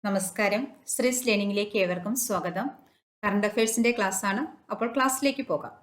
നമസ്കാരം. ശ്രീസ് ലേണിംഗിലേക്ക് ഏവർക്കും സ്വാഗതം. കറണ്ട് അഫയേഴ്സിന്റെ ക്ലാസ് ആണ്. അപ്പോൾ ക്ലാസ്സിലേക്ക് പോകാം.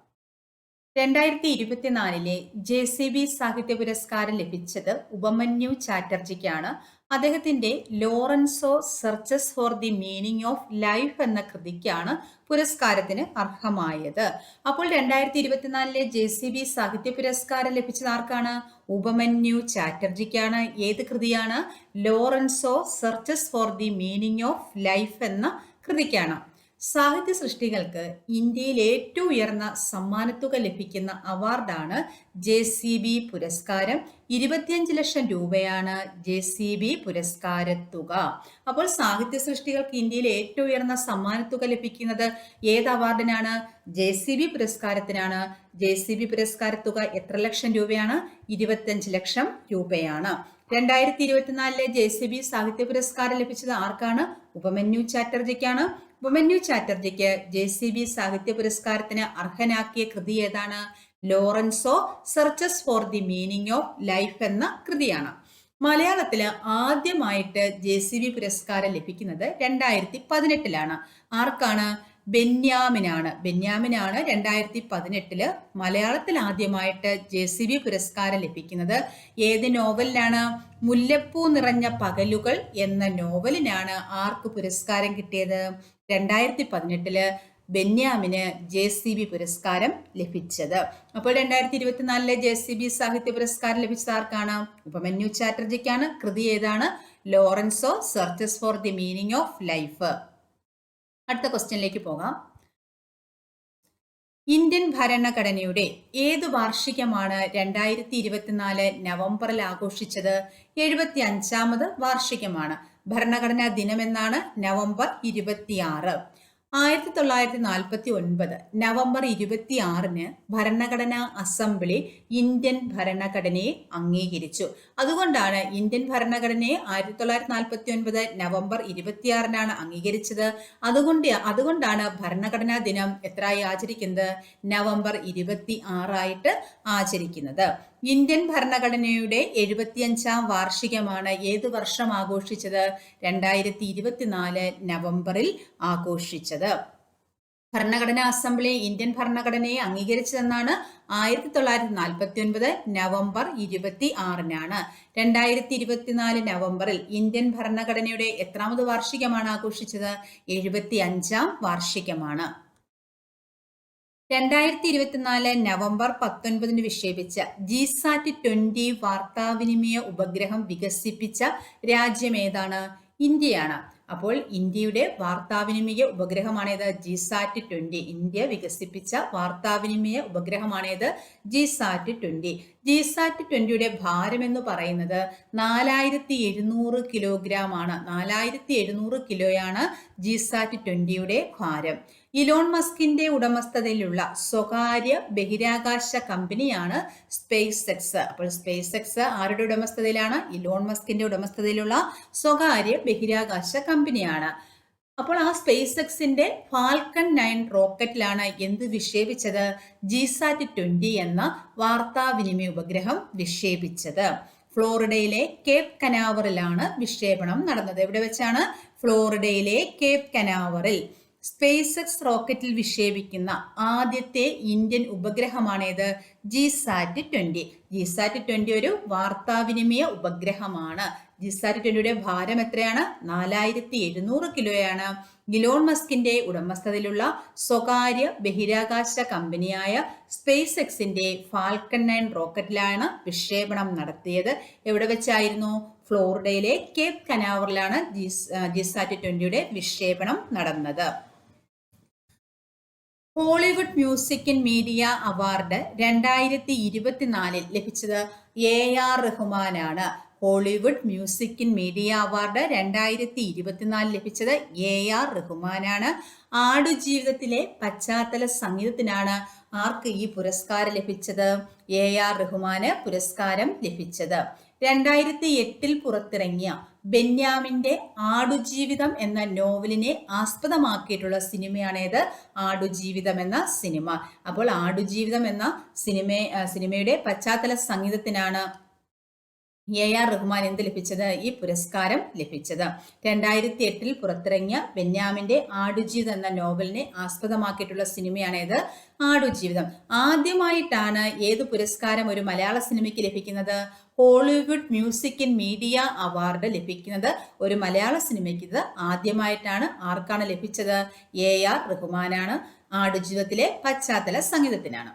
2024 JCB സാഹിത്യ പുരസ്കാരം ലഭിച്ചത് ഉപമന്യു ചാറ്റർജിക്കാണ്. അദ്ദേഹത്തിന്റെ Lorenzo searches for the meaning of life എന്ന കൃതിക്കാണ് പുരസ്കാരത്തിന് അർഹമായത്. അപ്പോൾ 2024 JCB സാഹിത്യ പുരസ്കാരം ലഭിച്ചത് ആർക്കാണ്? ഉപമന്യു ചാറ്റർജിക്കാണ്. ഏത് കൃതിയാണ്? Lorenzo searches for the meaning of life എന്ന കൃതിക്കാണ്. സാഹിത്യ സൃഷ്ടികൾക്ക് ഇന്ത്യയിൽ ഏറ്റവും ഉയർന്ന സമ്മാനത്തുക ലഭിക്കുന്ന അവാർഡാണ് JCB പുരസ്കാരം. 25 ലക്ഷം രൂപയാണ് JCB പുരസ്കാരത്തുക. അപ്പോൾ സാഹിത്യ സൃഷ്ടികൾക്ക് ഇന്ത്യയിൽ ഏറ്റവും ഉയർന്ന സമ്മാനത്തുക ലഭിക്കുന്നത് ഏത് അവാർഡിനാണ്? JCB പുരസ്കാരത്തിനാണ്. JCB പുരസ്കാരത്തുക എത്ര ലക്ഷം രൂപയാണ്? 25 ലക്ഷം രൂപയാണ്. 2024 JCB സാഹിത്യ പുരസ്കാരം ലഭിച്ചത് ആർക്കാണ്? ഉപമന്യു ചാറ്റർജിക്കാണ്. ഉപമന്യു ചാറ്റർജിക്ക് JCB സാഹിത്യ പുരസ്കാരത്തിന് അർഹനാക്കിയ കൃതി ഏതാണ്? Lorenzo searches for the meaning of life എന്ന കൃതിയാണ്. മലയാളത്തില് ആദ്യമായിട്ട് JCB പുരസ്കാരം ലഭിക്കുന്നത് 2018 ആർക്കാണ്? ബെന്യാമിനാണ്. 2018 മലയാളത്തിൽ ആദ്യമായിട്ട് JCB പുരസ്കാരം ലഭിക്കുന്നത്. ഏത് നോവലിനാണ്? മുല്ലപ്പൂ നിറഞ്ഞ പകലുകൾ എന്ന നോവലിനാണ് ആർക്ക് പുരസ്കാരം കിട്ടിയത്? 2018 ബെന്യാമിന് JCB പുരസ്കാരം ലഭിച്ചത്. അപ്പോൾ 2024 JCB സാഹിത്യ പുരസ്കാരം ലഭിച്ചത് ആർക്കാണ്? ഉപമന്യു ചാറ്റർജിക്കാണ്. കൃതി ഏതാണ്? Lorenzo searches for the meaning of life. അടുത്ത ക്വസ്റ്റ്യനിലേക്ക് പോകാം. ഇന്ത്യൻ ഭരണഘടനയുടെ ഏത് വാർഷികമാണ് 2024 നവംബറിൽ ആഘോഷിച്ചത്? 75ാമത് വാർഷികമാണ്. ഭരണഘടനാ ദിനം എന്നാണ് നവംബർ 26. 1949 നവംബർ 26 ഭരണഘടനാ അസംബ്ലി ഇന്ത്യൻ ഭരണഘടനയെ അംഗീകരിച്ചു. അതുകൊണ്ടാണ് ഇന്ത്യൻ ഭരണഘടനയെ 1949 നവംബർ 26 അംഗീകരിച്ചത്. അതുകൊണ്ടാണ് ഭരണഘടനാ ദിനം എത്രയായി ആചരിക്കുന്നത്? നവംബർ 26 ആചരിക്കുന്നത്. ഇന്ത്യൻ ഭരണഘടനയുടെ 75ാം വാർഷികമാണ് ഏത് വർഷം ആഘോഷിച്ചത്? 2024 നവംബറിൽ ആഘോഷിച്ചത്. ഭരണഘടനാ അസംബ്ലി ഇന്ത്യൻ ഭരണഘടനയെ അംഗീകരിച്ചതെന്നാണ് 1949 നവംബർ 26. 2024 നവംബറിൽ ഇന്ത്യൻ ഭരണഘടനയുടെ എത്രാമത് വാർഷികമാണ് ആഘോഷിച്ചത്? 75ാം വാർഷികമാണ്. 2024 നവംബർ 19 വിക്ഷേപിച്ച GSAT-20 വാർത്താവിനിമയ ഉപഗ്രഹം വികസിപ്പിച്ച രാജ്യം ഏതാണ്? ഇന്ത്യയാണ്. അപ്പോൾ ഇന്ത്യയുടെ വാർത്താവിനിമയ ഉപഗ്രഹമാണേത്? GSAT-20. ഇന്ത്യ വികസിപ്പിച്ച വാർത്താവിനിമയ ഉപഗ്രഹമാണേത്? GSAT-20. GSAT-20യുടെ ഭാരം എന്ന് പറയുന്നത് 4700 കിലോഗ്രാം ആണ്. 4700 കിലോയാണ് GSAT-20യുടെ ഭാരം. ഇലോൺ മസ്കിന്റെ ഉടമസ്ഥതയിലുള്ള സ്വകാര്യ ബഹിരാകാശ കമ്പനിയാണ് സ്പേസ് എക്സ്. അപ്പോൾ സ്പേസ് എക്സ് ആരുടെ ഉടമസ്ഥതയിലാണ്? ഇലോൺ മസ്കിന്റെ ഉടമസ്ഥതയിലുള്ള സ്വകാര്യ ബഹിരാകാശ കമ്പനിയാണ്. അപ്പോൾ ആ സ്പേസ് എക്സിന്റെ ഫാൽക്കൺ 9 റോക്കറ്റിലാണ് എന്ത് വിക്ഷേപിച്ചത്? GSAT-20 എന്ന വാർത്താവിനിമയ ഉപഗ്രഹം വിക്ഷേപിച്ചത്. ഫ്ലോറിഡയിലെ കേപ്പ് കനാവറിലാണ് വിക്ഷേപണം നടന്നത്. എവിടെ വെച്ചാണ്? ഫ്ലോറിഡയിലെ കേപ്പ് കനാവറിൽ. സ്പേസ് എക്സ് റോക്കറ്റിൽ വിക്ഷേപിക്കുന്ന ആദ്യത്തെ ഇന്ത്യൻ ഉപഗ്രഹമാണേത്? GSAT-20. GSAT-20 ഒരു വാർത്താവിനിമയ ഉപഗ്രഹമാണ്. GSAT-20യുടെ ഭാരം എത്രയാണ്? 4700 കിലോയാണ്. ഇലോൺ മസ്കിന്റെ ഉടമസ്ഥതയിലുള്ള സ്വകാര്യ ബഹിരാകാശ കമ്പനിയായ സ്പേസ് എക്സിന്റെ ഫാൽക്കൺ 9 റോക്കറ്റിലാണ് വിക്ഷേപണം നടത്തിയത്. എവിടെ വെച്ചായിരുന്നു? ഫ്ലോറിഡയിലെ കേപ്പ് കനാവറിലാണ് GSAT-20യുടെ വിക്ഷേപണം നടന്നത്. Hollywood music and media award 2024 ലഭിച്ചത് AR റഹ്മാനാണ്. Hollywood music and media award 2024 ലഭിച്ചത് AR റഹ്മാനാണ്. ആടുജീവിതത്തിലെ പശ്ചാത്തല സംഗീതത്തിനാണ് ആർക്ക് ഈ പുരസ്കാരം ലഭിച്ചത്? AR റഹ്മാന് പുരസ്കാരം ലഭിച്ചത്. 2008 പുറത്തിറങ്ങിയ ബെന്യാമിന്റെ ആടുജീവിതം എന്ന നോവലിനെ ആസ്പദമാക്കിയിട്ടുള്ള സിനിമയാണേത്? ആടുജീവിതം എന്ന സിനിമ. അപ്പോൾ ആടുജീവിതം എന്ന സിനിമയുടെ പശ്ചാത്തല സംഗീതത്തിനാണ് AR റഹ്മാൻ എന്ത് ലഭിച്ചത്? ഈ പുരസ്കാരം ലഭിച്ചത്. 2008 പുറത്തിറങ്ങിയ ബെന്യാമിന്റെ ആടുജീവിതം എന്ന നോവലിനെ ആസ്പദമാക്കിയിട്ടുള്ള സിനിമയാണ് ഇത്, ആടുജീവിതം. ആദ്യമായിട്ടാണ് ഏത് പുരസ്കാരം ഒരു മലയാള സിനിമയ്ക്ക് ലഭിക്കുന്നത്? Hollywood music in media award ലഭിക്കുന്നത് ഒരു മലയാള സിനിമയ്ക്ക് ഇത് ആദ്യമായിട്ടാണ്. ആർക്കാണ് ലഭിച്ചത്? AR റഹ്മാനാണ്. ആടുജീവിതത്തിലെ പശ്ചാത്തല സംഗീതത്തിനാണ്.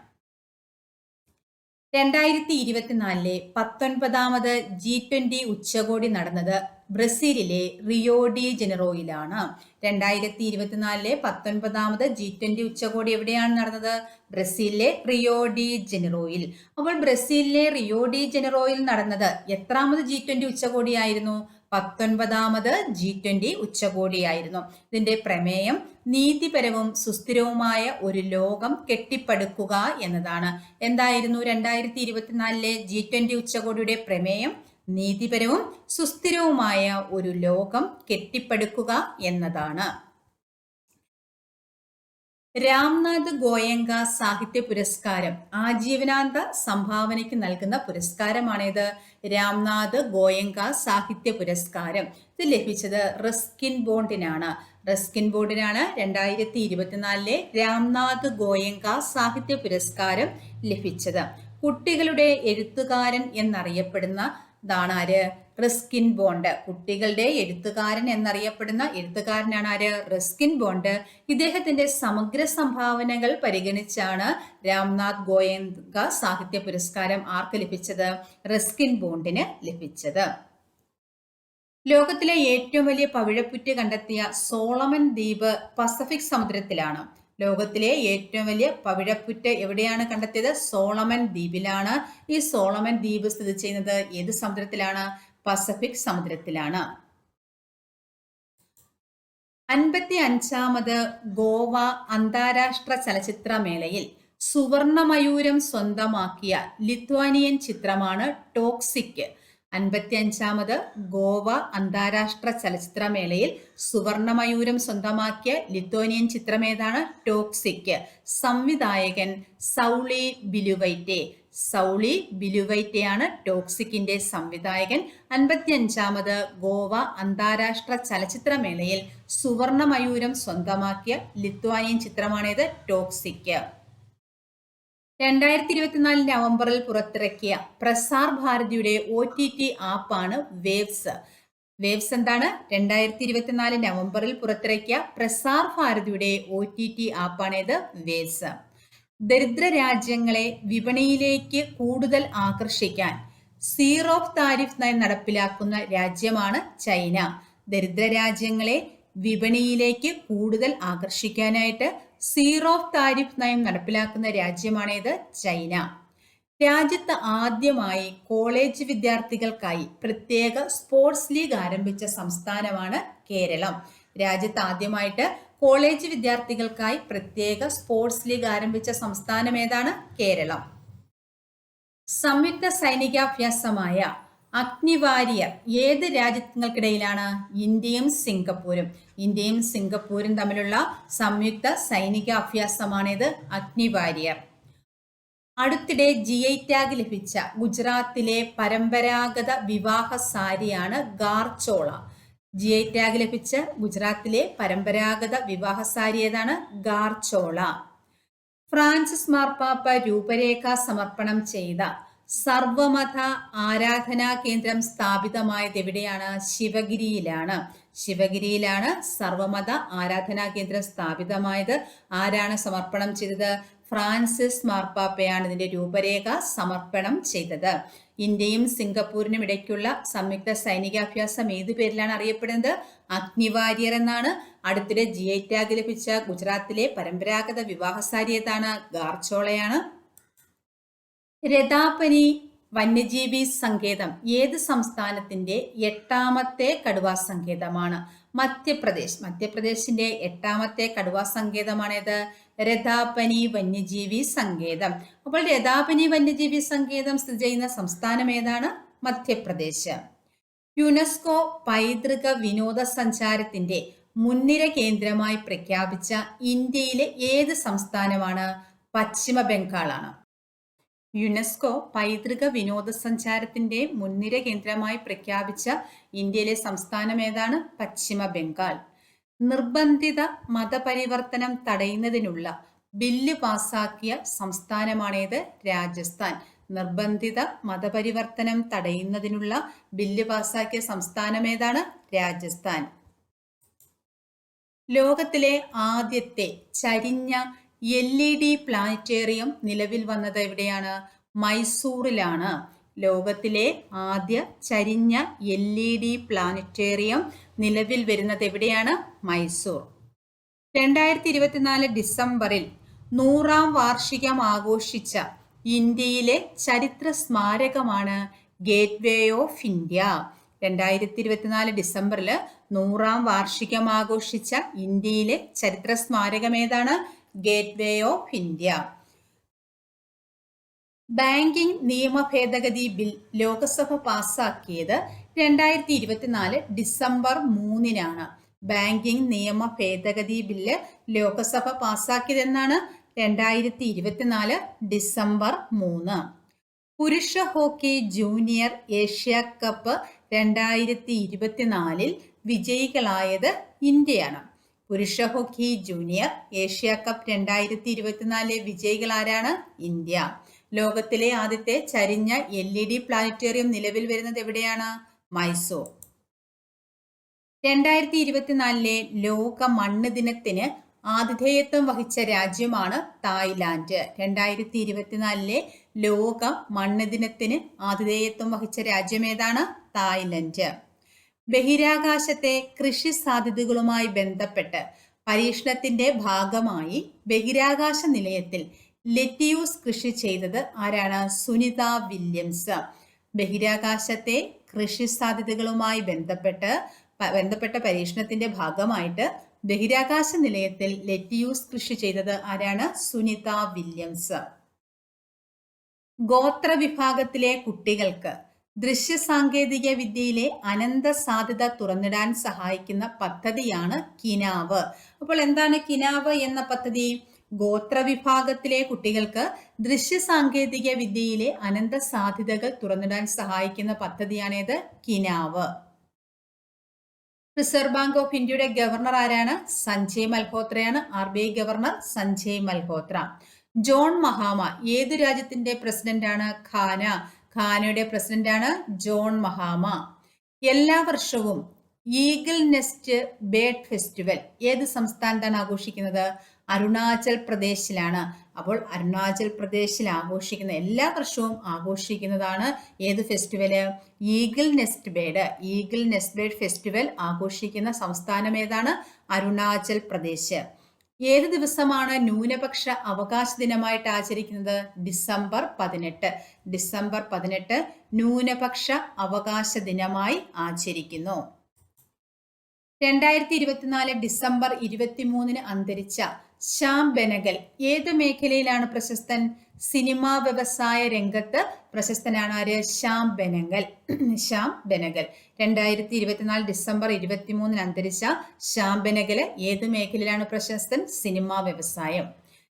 2024 19ാമത് G20 ഉച്ചകോടി നടന്നത് ബ്രസീലിലെ റിയോ ഡി ജനറോയിലാണ്. 2024 19ാമത് G20 ഉച്ചകോടി എവിടെയാണ് നടന്നത്? ബ്രസീലിലെ റിയോ ഡി ജനറോയിൽ. അപ്പോൾ ബ്രസീലിലെ റിയോ ഡി ജനറോയിൽ നടന്നത് എത്രാമത് G20 ഉച്ചകോടിയായിരുന്നു? 19ാമത് G20 ഉച്ചകോടിയായിരുന്നു. ഇതിന്റെ പ്രമേയം നീതിപരവും സുസ്ഥിരവുമായ ഒരു ലോകം കെട്ടിപ്പടുക്കുക എന്നതാണ്. എന്തായിരുന്നു 2024 G20 ഉച്ചകോടിയുടെ പ്രമേയം? നീതിപരവും സുസ്ഥിരവുമായ ഒരു ലോകം കെട്ടിപ്പടുക്കുക എന്നതാണ്. രാംനാഥ് ഗോയങ്ക സാഹിത്യ പുരസ്കാരം ആജീവനാന്ത സംഭാവനയ്ക്ക് നൽകുന്ന പുരസ്കാരമാണിത്. രാംനാഥ് ഗോയങ്ക സാഹിത്യ പുരസ്കാരം ഇത് ലഭിച്ചത് റസ്കിൻ ബോണ്ടിനാണ്. റസ്കിൻ ബോണ്ടിനാണ് 2024 രാംനാഥ് ഗോയങ്ക സാഹിത്യ പുരസ്കാരം ലഭിച്ചത്. കുട്ടികളുടെ എഴുത്തുകാരൻ എന്നറിയപ്പെടുന്നതാണ് ആര്? Ruskin bond. കുട്ടികളുടെ എഴുത്തുകാരൻ എന്നറിയപ്പെടുന്ന എഴുത്തുകാരനാണ് ആര്? Ruskin bond. ഇദ്ദേഹത്തിന്റെ സമഗ്ര സംഭാവനകൾ പരിഗണിച്ചാണ് രാംനാഥ് ഗോയങ്ക സാഹിത്യ പുരസ്കാരം ആർക്ക് ലഭിച്ചത്? റസ്കിൻ ബോണ്ടിന് ലഭിച്ചത്. ലോകത്തിലെ ഏറ്റവും വലിയ പവിഴപ്പുറ്റ് കണ്ടെത്തിയ സോളമൻ ദ്വീപ് പസഫിക് സമുദ്രത്തിലാണ്. ലോകത്തിലെ ഏറ്റവും വലിയ പവിഴപ്പുറ്റ് എവിടെയാണ് കണ്ടെത്തിയത്? സോളമൻ ദ്വീപിലാണ്. ഈ സോളമൻ ദ്വീപ് സ്ഥിതി ചെയ്യുന്നത് ഏത് സമുദ്രത്തിലാണ്? പസഫിക് സമുദ്രത്തിലാണ്. 55ാമത് ഗോവ അന്താരാഷ്ട്ര ചലച്ചിത്രമേളയിൽ സുവർണമയൂരം സ്വന്തമാക്കിയ ലിത്വാനിയൻ ചിത്രമാണ് ടോക്സിക്. 55ാമത് ഗോവ അന്താരാഷ്ട്ര ചലച്ചിത്രമേളയിൽ സുവർണമയൂരം സ്വന്തമാക്കിയ ലിത്വാനിയൻ ചിത്രമേതാണ്? ടോക്സിക്. സംവിധായകൻ സൗളി ബിലുവൈറ്റെ. സൗളി ബിലുവൈറ്റെയാണ് ടോക്സിക്കിന്റെ സംവിധായകൻ. 55ാമത് ഗോവ അന്താരാഷ്ട്ര ചലച്ചിത്രമേളയിൽ സുവർണമയൂരം സ്വന്തമാക്കിയ ലിത്വാനിയൻ ചിത്രമാണിത്, ടോക്സിക്. 2024 നവംബറിൽ പുറത്തിറക്കിയ പ്രസാർ ഭാരതിയുടെ OTT ആപ്പാണ് വേവ്സ്. വേവ്സ് എന്താണ്? 2024 നവംബറിൽ പുറത്തിറക്കിയ പ്രസാർ ഭാരതിയുടെ OTT ആപ്പാണിത്, വേവ്സ്. ദരിദ്ര രാജ്യങ്ങളെ വിപണിയിലേക്ക് കൂടുതൽ ആകർഷിക്കാൻ സീറോ താരിഫ് നയം നടപ്പിലാക്കുന്ന രാജ്യമാണ് ചൈന. ദരിദ്ര രാജ്യങ്ങളെ വിപണിയിലേക്ക് കൂടുതൽ ആകർഷിക്കാനായിട്ട് സീറോ താരിഫ് നയം നടപ്പിലാക്കുന്ന രാജ്യമാണേത്, ചൈന. രാജ്യത്ത് ആദ്യമായി കോളേജ് വിദ്യാർത്ഥികൾക്കായി പ്രത്യേക സ്പോർട്സ് ലീഗ് ആരംഭിച്ച സംസ്ഥാനമാണ് കേരളം. രാജ്യത്ത് ആദ്യമായിട്ട് കോളേജ് വിദ്യാർത്ഥികൾക്കായി പ്രത്യേക സ്പോർട്സ് ലീഗ് ആരംഭിച്ച സംസ്ഥാനം ഏതാണ്? കേരളം. സംയുക്ത സൈനികാഭ്യാസമായ അഗ്നിവാരിയർ ഏത് രാജ്യങ്ങൾക്കിടയിലാണ്? ഇന്ത്യയും സിംഗപ്പൂരും. ഇന്ത്യയും സിംഗപ്പൂരും തമ്മിലുള്ള സംയുക്ത സൈനികാഭ്യാസമാണിത്, അഗ്നിവാരിയർ. അടുത്തിടെ GI ടാഗ് ലഭിച്ച ഗുജറാത്തിലെ പരമ്പരാഗത വിവാഹ സാരിയാണ് ഗാർചോള. GI ടാഗ് ലഭിച്ച ഗുജറാത്തിലെ പരമ്പരാഗത വിവാഹ സാരി ഏതാണ്? ഗാർചോള. ഫ്രാൻസിസ് മാർപ്പാപ്പ രൂപരേഖ സമർപ്പണം ചെയ്ത സർവമത ആരാധനാ കേന്ദ്രം സ്ഥാപിതമായത് എവിടെയാണ്? ശിവഗിരിയിലാണ്. ശിവഗിരിയിലാണ് സർവമത ആരാധനാ കേന്ദ്രം സ്ഥാപിതമായത്. ആരാണ് സമർപ്പണം ചെയ്തത്? ഫ്രാൻസിസ് മാർപ്പാപ്പയാണ് ഇതിന്റെ രൂപരേഖ സമർപ്പണം ചെയ്തത്. ഇന്ത്യയും സിംഗപ്പൂരിനും ഇടയ്ക്കുള്ള സംയുക്ത സൈനികാഭ്യാസം ഏതു പേരിലാണ് അറിയപ്പെടുന്നത്? അഗ്നിവാരിയർ എന്നാണ്. അടുത്തിടെ GI ടാഗ് ലഭിച്ച ഗുജറാത്തിലെ പരമ്പരാഗത വിവാഹ സാരി ഏതാണ്? ഗാർചോളയാണ്. രഥാപനി വന്യജീവി സങ്കേതം ഏത് സംസ്ഥാനത്തിന്റെ 8ാമത്തെ കടുവാ സങ്കേതമാണ്? മധ്യപ്രദേശ്. മധ്യപ്രദേശിന്റെ 8ാമത്തെ കടുവാ സങ്കേതമാണേത്? രഥാപനി വന്യജീവി സങ്കേതം. അപ്പോൾ രഥാപനി വന്യജീവി സങ്കേതം സ്ഥിതി ചെയ്യുന്ന സംസ്ഥാനം ഏതാണ്? മധ്യപ്രദേശ്. യുനെസ്കോ പൈതൃക വിനോദസഞ്ചാരത്തിന്റെ മുൻനിര കേന്ദ്രമായി പ്രഖ്യാപിച്ച ഇന്ത്യയിലെ ഏത് സംസ്ഥാനമാണ്? പശ്ചിമ ബംഗാളാണ്. യുനെസ്കോ പൈതൃക വിനോദസഞ്ചാരത്തിന്റെ മുൻനിര കേന്ദ്രമായി പ്രഖ്യാപിച്ച ഇന്ത്യയിലെ സംസ്ഥാനം ഏതാണ്? പശ്ചിമ ബംഗാൾ. നിർബന്ധിത മതപരിവർത്തനം തടയുന്നതിനുള്ള ബില്ല് പാസാക്കിയ സംസ്ഥാനമാണേത്? രാജസ്ഥാൻ. നിർബന്ധിത മതപരിവർത്തനം തടയുന്നതിനുള്ള ബില്ല് പാസാക്കിയ സംസ്ഥാനം ഏതാണ്? രാജസ്ഥാൻ. ലോകത്തിലെ ആദ്യത്തെ ചരിഞ്ഞ LED പ്ലാനറ്റേറിയം നിലവിൽ വന്നത് എവിടെയാണ്? മൈസൂറിലാണ്. ലോകത്തിലെ ആദ്യ ചരിഞ്ഞ LED പ്ലാനറ്റേറിയം നിലവിൽ വരുന്നത് എവിടെയാണ്? മൈസൂർ. 2024 ഡിസംബറിൽ 100ാം വാർഷികം ആഘോഷിച്ച ഇന്ത്യയിലെ ചരിത്ര സ്മാരകമാണ് ഗേറ്റ് വേ ഓഫ് ഇന്ത്യ. 2024 ഡിസംബറിൽ 100ാം വാർഷികം ആഘോഷിച്ച ഇന്ത്യയിലെ ചരിത്ര സ്മാരകം ഏതാണ്? Gate way of India. Banking നിയമ ഭേദഗതി ബിൽ ലോകസഭ പാസാക്കിയത് 2024 ഡിസംബർ 3-നാണ്. ബാങ്കിംഗ് നിയമ ഭേദഗതി ബില്ല് ലോകസഭ പാസാക്കിയതെന്നാണ്? 2024 ഡിസംബർ 3. പുരുഷ ഹോക്കി ജൂനിയർ ഏഷ്യ കപ്പ് 2024 വിജയികളായത് ഇന്ത്യയാണ്. പുരുഷ ഹോക്കി ജൂനിയർ ഏഷ്യ കപ്പ് 2024 വിജയികളാരാണ്? ഇന്ത്യ. ലോകത്തിലെ ആദ്യത്തെ ചരിഞ്ഞ LED പ്ലാനറ്റേറിയം നിലവിൽ വരുന്നത് എവിടെയാണ്? മൈസൂർ. 2024 ലോക മണ്ണ് ദിനത്തിന് ആതിഥേയത്വം വഹിച്ച രാജ്യമാണ് തായ്ലാന്റ്. 2024 ലോക മണ്ണ് ദിനത്തിന് ആതിഥേയത്വം വഹിച്ച രാജ്യം ഏതാണ്? തായ്ലൻഡ്. ബഹിരാകാശത്തെ കൃഷി സാധ്യതകളുമായി ബന്ധപ്പെട്ട് പരീക്ഷണത്തിന്റെ ഭാഗമായി ബഹിരാകാശ നിലയത്തിൽ ലെറ്റ്യൂസ് കൃഷി ചെയ്തത് ആരാണ്? സുനിത വില്യംസ്. ബഹിരാകാശത്തെ കൃഷി സാധ്യതകളുമായി ബന്ധപ്പെട്ട പരീക്ഷണത്തിന്റെ ഭാഗമായിട്ട് ബഹിരാകാശ നിലയത്തിൽ ലെറ്റ്യൂസ് കൃഷി ചെയ്തത് ആരാണ്? സുനിത വില്യംസ്. ഗോത്ര വിഭാഗത്തിലെ കുട്ടികൾക്ക് ദൃശ്യ സാങ്കേതിക വിദ്യയിലെ അനന്ത സാധ്യത തുറന്നിടാൻ സഹായിക്കുന്ന പദ്ധതിയാണ് കിനാവ്. അപ്പോൾ എന്താണ് കിനാവ് എന്ന പദ്ധതി? ഗോത്ര വിഭാഗത്തിലെ കുട്ടികൾക്ക് ദൃശ്യ സാങ്കേതിക വിദ്യയിലെ അനന്ത സാധ്യതകൾ തുറന്നിടാൻ സഹായിക്കുന്ന പദ്ധതിയാണേത്? കിനാവ്. റിസർവ് ബാങ്ക് ഓഫ് ഇന്ത്യയുടെ ഗവർണർ ആരാണ്? Sanjay മൽഹോത്രയാണ്. RBI governor Sanjay Malhotra. John മഹാമ ഏതു രാജ്യത്തിന്റെ പ്രസിഡന്റ് ആണ്? ഘാന. ഘാനയുടെ പ്രസിഡന്റ് ആണ് ജോൺ മഹാമ. എല്ലാ വർഷവും ഈഗിൾ നെസ്റ്റ് ബേർഡ് ഫെസ്റ്റിവൽ ഏത് സംസ്ഥാനത്താണ് ആഘോഷിക്കുന്നത്? അരുണാചൽ പ്രദേശിലാണ്. അപ്പോൾ അരുണാചൽ പ്രദേശിൽ എല്ലാ വർഷവും ആഘോഷിക്കുന്നതാണ് ഏത് festival? Eagle nest bird festival ആഘോഷിക്കുന്ന സംസ്ഥാനം ഏതാണ്? അരുണാചൽ പ്രദേശ്. ഏത് ദിവസമാണ് ന്യൂനപക്ഷ അവകാശ ദിനമായിട്ട് ആചരിക്കുന്നത്? ഡിസംബർ 18. ഡിസംബർ 18 ന്യൂനപക്ഷ അവകാശ ദിനമായി ആചരിക്കുന്നു. 2024 ഡിസംബർ 23 അന്തരിച്ച ശ്യാം ബെനഗൽ ഏത് മേഖലയിലാണ് പ്രശസ്തൻ? സിനിമാ വ്യവസായ രംഗത്ത് പ്രശസ്തനാണ് ആര്? ശ്യാം ബെനഗൽ. 2024 ഡിസംബർ 23 അന്തരിച്ച ശ്യാം ബെനഗൽ ഏത് മേഖലയിലാണ് പ്രശസ്തൻ? സിനിമാ വ്യവസായം.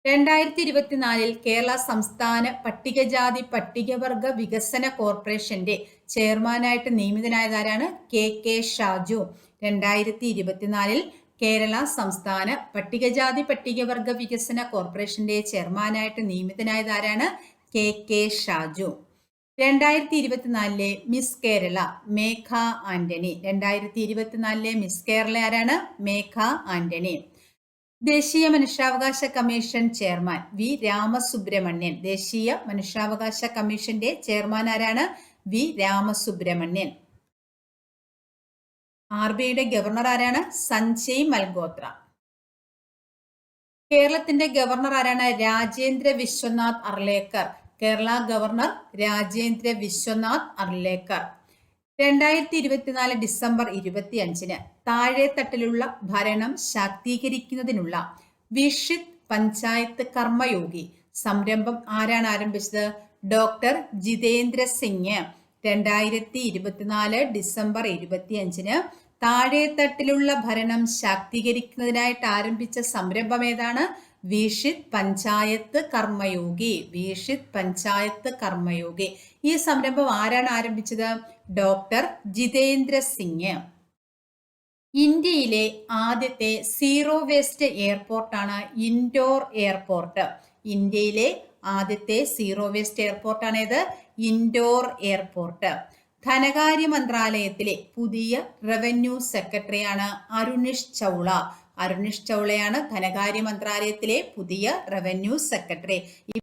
2024 കേരള സംസ്ഥാന പട്ടികജാതി പട്ടികവർഗ വികസന കോർപ്പറേഷന്റെ ചെയർമാനായിട്ട് നിയമിതനായതാരാണ്? KK ഷാജു. 2024 കേരള സംസ്ഥാന പട്ടികജാതി പട്ടികവർഗ വികസന കോർപ്പറേഷന്റെ ചെയർമാനായിട്ട് നിയമിതനായതാരാണ്? KK ഷാജു. 2024 മിസ് കേരള മേഘ ആന്റണി. 2024 മിസ് കേരള ആരാണ്? മേഘ ആന്റണി. ദേശീയ മനുഷ്യാവകാശ കമ്മീഷൻ ചെയർമാൻ വി രാമസുബ്രഹ്മണ്യൻ. ദേശീയ മനുഷ്യാവകാശ കമ്മീഷന്റെ ചെയർമാൻ ആരാണ്? വി രാമസുബ്രഹ്മണ്യൻ. RBIയുടെ ഗവർണർ ആരാണ്? സഞ്ജയ് മൽഹോത്ര. കേരളത്തിന്റെ ഗവർണർ ആരാണ്? രാജേന്ദ്ര വിശ്വനാഥ് അർലേക്കർ. കേരള ഗവർണർ രാജേന്ദ്ര വിശ്വനാഥ് അർലേക്കർ. 2024 ഡിസംബർ 25 താഴെത്തട്ടിലുള്ള ഭരണം ശാക്തീകരിക്കുന്നതിനുള്ള വിഷിത് പഞ്ചായത്ത് കർമ്മയോഗി സംരംഭം ആരാണ് ആരംഭിച്ചത്? ഡോക്ടർ ജിതേന്ദ്ര സിംഗ്. 2024 ഡിസംബർ 25 താഴെത്തട്ടിലുള്ള ഭരണം ശാക്തീകരിക്കുന്നതിനായിട്ട് ആരംഭിച്ച സംരംഭം ഏതാണ്? വീക്ഷിത് പഞ്ചായത്ത് കർമ്മയോഗി. വീക്ഷിത് പഞ്ചായത്ത് കർമ്മയോഗി. ഈ സംരംഭം ആരാണ് ആരംഭിച്ചത്? ഡോക്ടർ ജിതേന്ദ്ര സിംഗ്. ഇന്ത്യയിലെ ആദ്യത്തെ സീറോ വേസ്റ്റ് എയർപോർട്ടാണ് ഇൻഡോർ എയർപോർട്ട്. ഇന്ത്യയിലെ ആദ്യത്തെ സീറോ വേസ്റ്റ് എയർപോർട്ടാണ് ഏത്? ഇൻഡോർ എയർപോർട്ട്. ധനകാര്യ മന്ത്രാലയത്തിലെ പുതിയ റവന്യൂ സെക്രട്ടറിയാണ് അരുണിഷ് ചൗള. അരുണിഷ് ചൗളയാണ് ധനകാര്യ മന്ത്രാലയത്തിലെ പുതിയ റവന്യൂ സെക്രട്ടറി. ഈ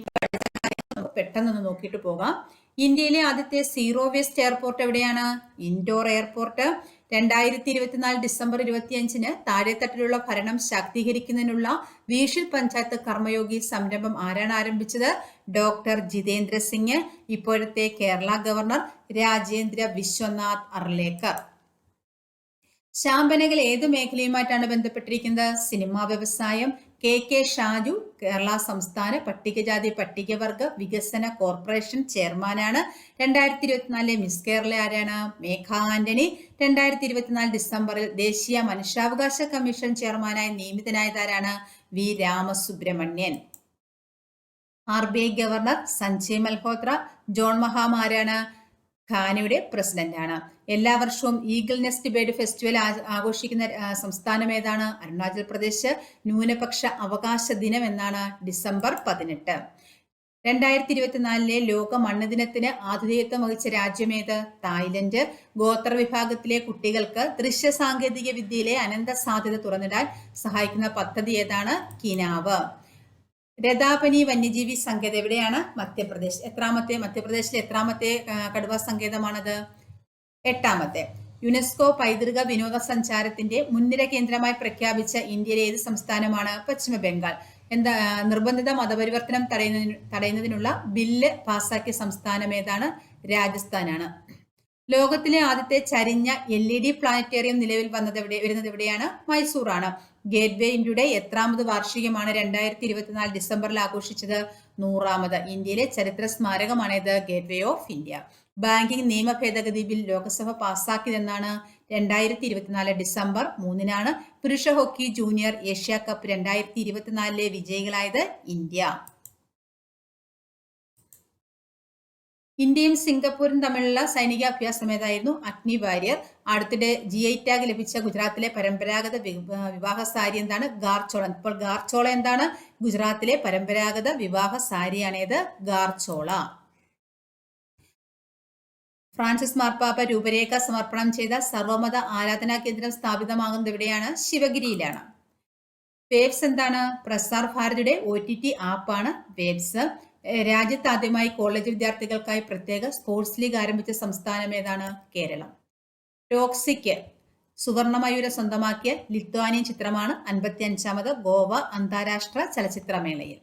പെട്ടെന്നൊന്ന് നോക്കിയിട്ട് പോകാം. ഇന്ത്യയിലെ ആദ്യത്തെ സീറോ വേസ്റ്റ് എയർപോർട്ട് എവിടെയാണ്? ഇൻഡോർ എയർപോർട്ട്. 2024 ഡിസംബർ 25-ന് താഴെത്തട്ടിലുള്ള ഭരണം ശാക്തീകരിക്കുന്നതിനുള്ള വീക്ഷിത് പഞ്ചായത്ത് കർമ്മയോഗി സംരംഭം ആരാണ് ആരംഭിച്ചത്? ഡോക്ടർ ജിതേന്ദ്ര സിംഗ്. ഇപ്പോഴത്തെ കേരള ഗവർണർ രാജേന്ദ്ര വിശ്വനാഥ് അർലേക്കർ. ശ്യാം ബെനഗൽ ഏത് മേഖലയുമായിട്ടാണ് ബന്ധപ്പെട്ടിരിക്കുന്നത്? സിനിമാ വ്യവസായം. കെ ഷാജു കേരള സംസ്ഥാന പട്ടികജാതി പട്ടികവർഗ വികസന കോർപ്പറേഷൻ ചെയർമാനാണ്. 2024 മിസ് കേരള ആരാണ്? മേഘ ആന്റണി. 2024 ഡിസംബറിൽ ദേശീയ മനുഷ്യാവകാശ കമ്മീഷൻ ചെയർമാനായി നിയമിതനായതാരാണ്? V Ramasubramanian. RBI governor Sanjay Malhotra. John Mahama ആരാണ്? ഘാനയുടെ പ്രസിഡന്റാണ്. എല്ലാ വർഷവും ഈഗിൾ നെസ്റ്റ് ബേർഡ് ഫെസ്റ്റിവൽ ആഘോഷിക്കുന്ന സംസ്ഥാനം ഏതാണ്? അരുണാചൽ പ്രദേശ്. ന്യൂനപക്ഷ അവകാശ ദിനം എന്നാണ്? ഡിസംബർ 18. 2024 ലോക മണ്ണ് ദിനത്തിന് ആതിഥേയത്വം വഹിച്ച രാജ്യമേത്? തായ്ലൻഡ്. ഗോത്ര വിഭാഗത്തിലെ കുട്ടികൾക്ക് ദൃശ്യ സാങ്കേതിക വിദ്യയിലെ അനന്ത സാധ്യത തുറന്നിടാൻ സഹായിക്കുന്ന പദ്ധതി ഏതാണ്? കിനാവ്. രഥാപനി വന്യജീവി സങ്കേതം എവിടെയാണ്? മധ്യപ്രദേശ്. മധ്യപ്രദേശിലെ എത്രാമത്തെ കടുവ സങ്കേതമാണത്? 8ാമത്തെ. യുനെസ്കോ പൈതൃക വിനോദസഞ്ചാരത്തിന്റെ മുൻനിര കേന്ദ്രമായി പ്രഖ്യാപിച്ച ഇന്ത്യയിലെ ഏത് സംസ്ഥാനമാണ്? പശ്ചിമ ബംഗാൾ. നിർബന്ധിത മതപരിവർത്തനം തടയുന്നതിനുള്ള ബില്ല് പാസാക്കിയ സംസ്ഥാനം ഏതാണ്? രാജസ്ഥാനാണ്. ലോകത്തിലെ ആദ്യത്തെ ചരിഞ്ഞ LED പ്ലാനറ്റേറിയം നിലവിൽ വരുന്നത് എവിടെയാണ്? മൈസൂറാണ്. ഗേറ്റ്വേ ഇന്ത്യയുടെ എത്രാമത് വാർഷികമാണ് 2024 ഡിസംബറിൽ ആഘോഷിച്ചത്? 100ാമത്. ഇന്ത്യയിലെ ചരിത്ര സ്മാരകമാണേത്? Gateway of India. ബാങ്കിംഗ് നിയമ ഭേദഗതി ബിൽ ലോക്സഭ പാസാക്കിയതെന്നാണ്? 2024 ഡിസംബർ 3-നാണ്. പുരുഷ ഹോക്കി ജൂനിയർ ഏഷ്യ കപ്പ് 2024 വിജയികളായത് ഇന്ത്യ. ഇന്ത്യയും സിംഗപ്പൂരും തമ്മിലുള്ള സൈനിക അഭ്യാസം ഏതായിരുന്നു? അഗ്നി വാരിയർ. അടുത്തിടെ GI ടാഗ് ലഭിച്ച ഗുജറാത്തിലെ പരമ്പരാഗത വിവാഹ സാരി എന്താണ്? ഗാർചോള. ഇപ്പോൾ ഗാർചോള എന്താണ്? ഗുജറാത്തിലെ പരമ്പരാഗത വിവാഹ സാരിയാണേത്? ഗാർചോള. ഫ്രാൻസിസ് മാർപ്പാപ്പ രൂപരേഖ സമർപ്പണം ചെയ്ത സർവമത ആരാധനാ കേന്ദ്രം സ്ഥാപിതമാകുന്നത് എവിടെയാണ്? ശിവഗിരിയിലാണ്. വേബ്സ് എന്താണ്? പ്രസാർ ഭാരതിയുടെ OTT ആപ്പാണ് വേബ്സ്. രാജ്യത്ത് ആദ്യമായി കോളേജ് വിദ്യാർത്ഥികൾക്കായി പ്രത്യേക സ്പോർട്സ് ലീഗ് ആരംഭിച്ച സംസ്ഥാനം ഏതാണ്? കേരളം. ടോക്സിക് സുവർണമയൂര സ്വന്തമാക്കിയ ലിത്വാനിയൻ ചിത്രമാണ് 55ാമത് ഗോവ അന്താരാഷ്ട്ര ചലച്ചിത്രമേളയിൽ.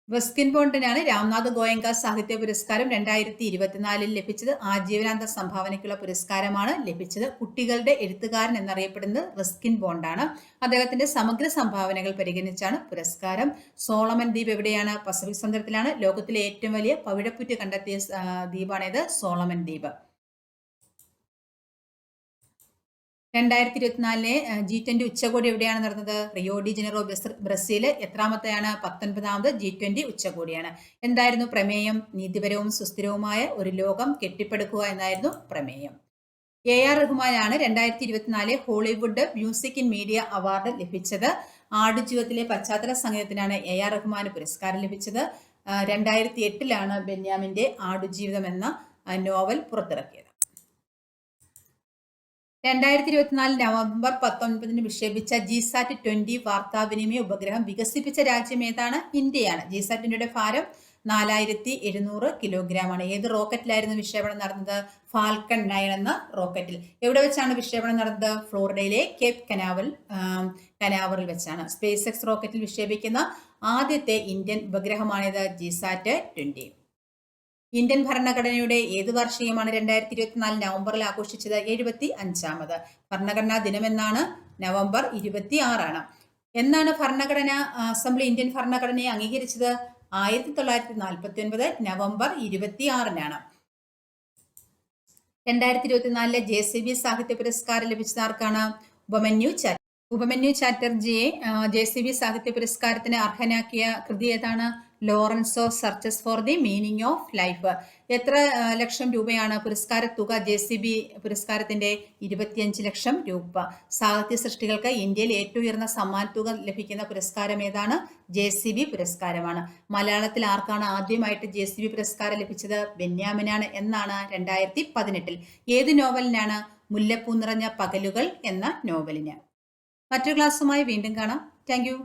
റസ്കിൻ ബോണ്ടിനാണ് രാംനാഥ് ഗോയങ്ക സാഹിത്യ പുരസ്കാരം 2024 ലഭിച്ചത്. ആജീവനാന്ത സംഭാവനയ്ക്കുള്ള പുരസ്കാരമാണ് ലഭിച്ചത്. കുട്ടികളുടെ എഴുത്തുകാരൻ എന്നറിയപ്പെടുന്നത് റസ്കിൻ ബോണ്ടാണ്. അദ്ദേഹത്തിന്റെ സമഗ്ര സംഭാവനകൾ പരിഗണിച്ചാണ് പുരസ്കാരം. സോളമൻ ദ്വീപ് എവിടെയാണ്? പസഫിക് സമുദ്രത്തിലാണ്. ലോകത്തിലെ ഏറ്റവും വലിയ പവിഴപ്പുറ്റ് കണ്ടെത്തിയ ദ്വീപാണേത്? സോളമൻ ദ്വീപ്. 2024 G20 ഉച്ചകോടി എവിടെയാണ് നടന്നത്? Rio de Janeiro Brazil. എത്രാമത്തെയാണ്? 19ാമത് G20 ഉച്ചകോടിയാണ്. എന്തായിരുന്നു പ്രമേയം? നീതിപരവും സുസ്ഥിരവുമായ ഒരു ലോകം കെട്ടിപ്പടുക്കുക എന്നായിരുന്നു പ്രമേയം. AR റഹ്മാനാണ് 2024 Hollywood music in media award ലഭിച്ചത്. ആടുജീവിതത്തിലെ പശ്ചാത്തല സംഗീതത്തിനാണ് AR റഹ്മാന് പുരസ്കാരം ലഭിച്ചത്. 2008-ലാണ് ബെന്യാമിന്റെ ആടുജീവിതം എന്ന നോവൽ പുറത്തിറക്കിയത്. 2024 നവംബർ 19-ന് വിക്ഷേപിച്ച GSAT-20 വാർത്താവിനിമയ ഉപഗ്രഹം വികസിപ്പിച്ച രാജ്യം ഏതാണ്? ഇന്ത്യയാണ്. GSAT-20യുടെ ഭാരം 4700 കിലോഗ്രാമാണ്. ഏത് റോക്കറ്റിലായിരുന്നു വിക്ഷേപണം നടന്നത്? ഫാൽക്കൺ 9 എന്ന റോക്കറ്റിൽ. എവിടെ വെച്ചാണ് വിക്ഷേപണം നടന്നത്? ഫ്ലോറിഡയിലെ കേപ്പ് കനാവറിൽ വെച്ചാണ്. SpaceX റോക്കറ്റിൽ വിക്ഷേപിക്കുന്ന ആദ്യത്തെ ഇന്ത്യൻ ഉപഗ്രഹമാണിത് GSAT-20. ഇന്ത്യൻ ഭരണഘടനയുടെ ഏത് വാർഷികമാണ് 2024 നവംബറിൽ ആഘോഷിച്ചത്? 75ാമത്. ഭരണഘടനാ ദിനമെന്നാണ്? നവംബർ 26-ആണ്. എന്നാണ് ഭരണഘടന അസംബ്ലി ഇന്ത്യൻ ഭരണഘടനയെ അംഗീകരിച്ചത്? 1949 നവംബർ 26-നാണ്. 2024 JCB സാഹിത്യ പുരസ്കാരം ലഭിച്ചത് ആർക്കാണ്? ഉപമന്യു ചാറ്റർജി. ഉപമന്യു ചാറ്റർജിയെ JCB സാഹിത്യ പുരസ്കാരത്തിന് അർഹനാക്കിയ കൃതി ഏതാണ്? Lawrence of searches for the meaning of life. എത്ര ലക്ഷം രൂപയാണ് പുരസ്കാര തുക? JCB പുരസ്കാരത്തിന്റെ 25 ലക്ഷം രൂപ. സാഹിത്യ സൃഷ്ടികൾക്ക് ഇന്ത്യയിൽ ഏറ്റവും ഉയർന്ന സമ്മാന തുക ലഭിക്കുന്ന പുരസ്കാരം ഏതാണ്? JCB പുരസ്കാരമാണ്. മലയാളത്തിൽ ആർക്കാണ് ആദ്യമായിട്ട് JCB പുരസ്കാരം ലഭിച്ചത്? ബെന്യാമിനാണ്. എന്നാണ്? 2018. ഏത് നോവലിനാണ്? മുല്ലപ്പൂ നിറഞ്ഞ പകലുകൾ എന്ന നോവലിന്. മറ്റൊരു ക്ലാസ്സുമായി വീണ്ടും കാണാം. Thank you.